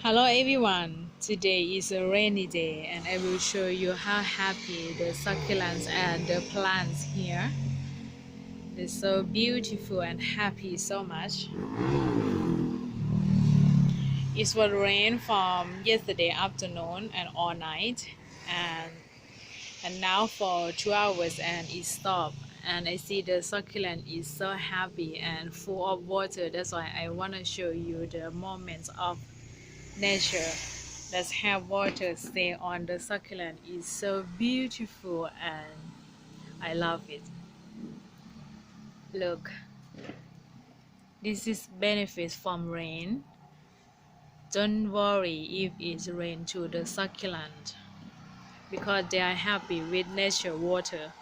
Hello everyone, today is a rainy day and I will show you how happy the succulents and the plants here. They're so beautiful and happy so much. It was rain from yesterday afternoon and all night and now for 2 hours and it stopped, and I see the succulent is so happy and full of water. That's why I want to show you the moments of nature. Let's have water stay on the succulent. It's so beautiful and I love it. Look, this is benefits from rain. Don't worry if it's rain to the succulent because they are happy with nature water.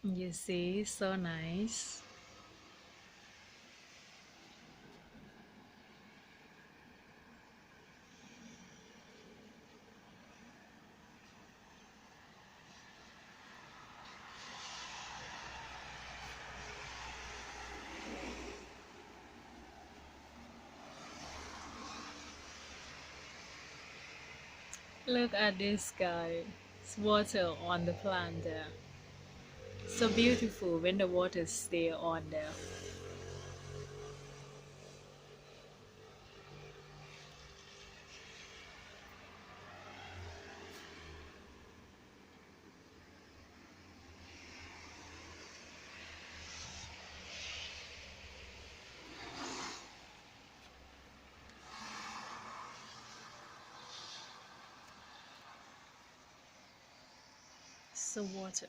You see, so nice. Look at this guy. It's water on the plant there. So beautiful when the water stay on there. So water.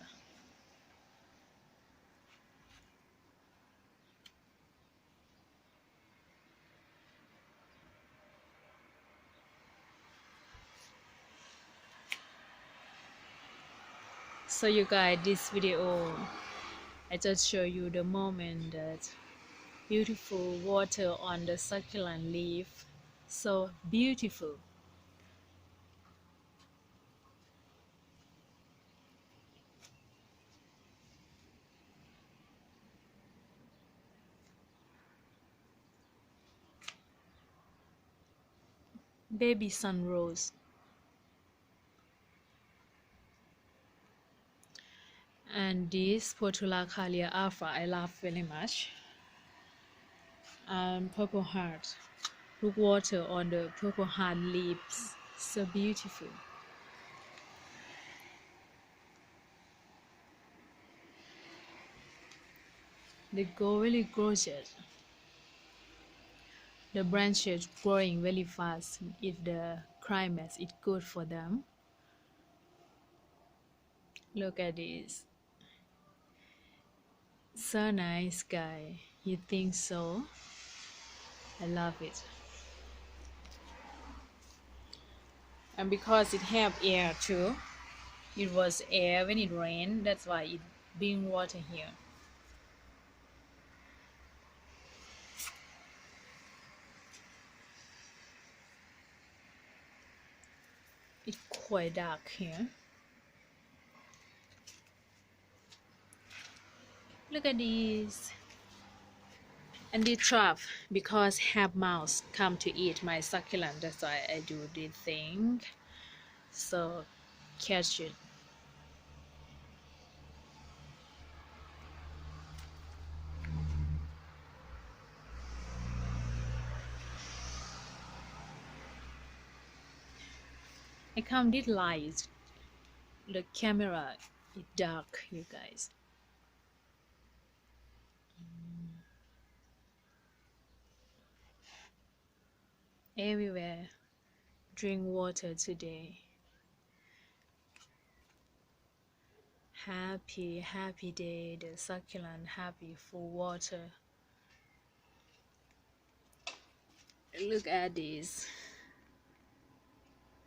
So you guys, this video I just show you the moment that beautiful water on the succulent leaf. So beautiful. Baby sun rose. And this Portulacalia alpha I love very much. And purple heart. Look water on the purple heart leaves. So beautiful. They go really gorgeous. The branches growing very fast if the climate is good for them. Look at this. So nice guy. You think so? I love it. And because it have air too, it was air when it rained, that's why it being water here. It's quite dark here. Look at this. And the trap, because have mouse come to eat my succulent, that's why I do this thing. So catch it. I come this light. The camera is dark, you guys. Everywhere. Drink water today. Happy day, the succulent happy for water. Look at this.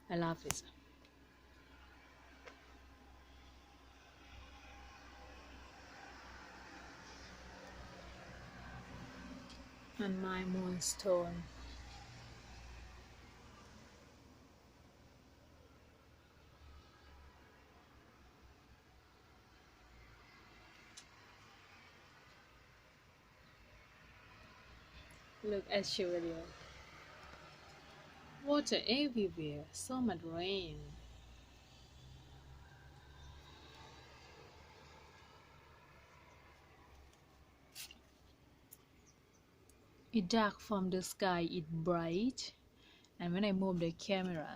I love it. And my moonstone. Look at Chevalier. Water everywhere, so much rain. It dark from the sky, it bright. And when I move the camera,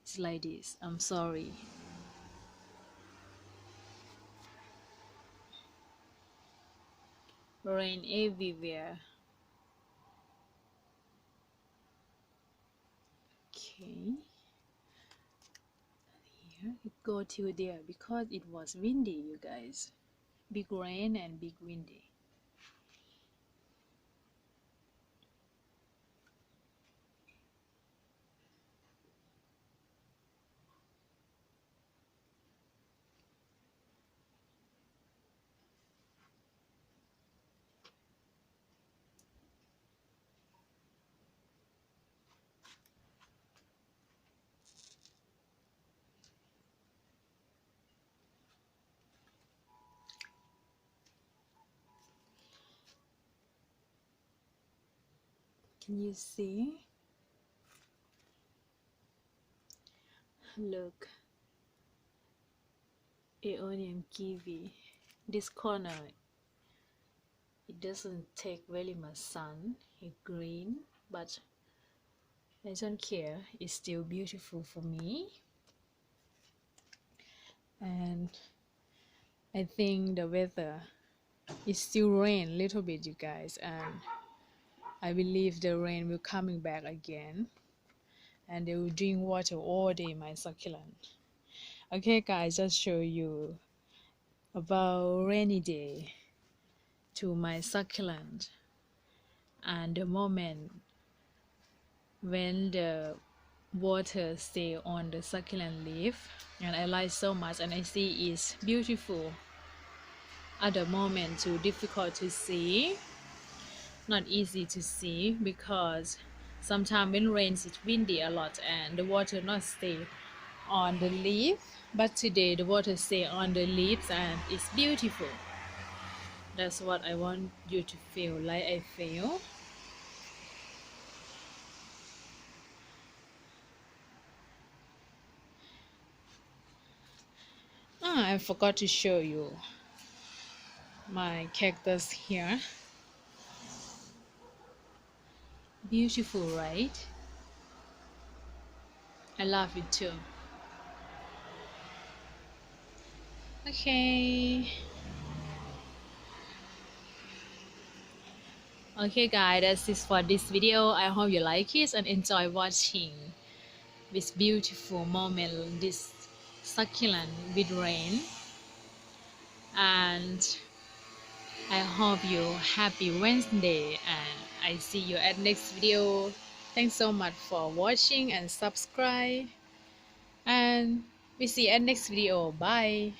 it's like this. I'm sorry. Rain everywhere. Okay. Here it go to there because it was windy, you guys. Big rain and big windy. Can you see? Look, Aeonium kiwi. This corner, it doesn't take very much sun. It's green, but I don't care. It's still beautiful for me. And I think the weather is still rain a little bit, you guys, and I believe the rain will coming back again, and they will drink water all day, my succulent. Okay guys, just show you about rainy day to my succulent and the moment when the water stay on the succulent leaf, and I like so much, and I see it's beautiful. At the moment too difficult to see, not easy to see, because sometimes when rains it's windy a lot and the water not stay on the leaf, but today the water stay on the leaves and it's beautiful. That's what I want you to feel like I feel. I forgot to show you my cactus here. Beautiful, right? I love it too. Okay guys, that's it for this video. I hope you like it and enjoy watching this beautiful moment, this succulent with rain. And I hope you happy Wednesday, and I see you at next video. Thanks so much for watching and subscribe, and we see you at next video. Bye.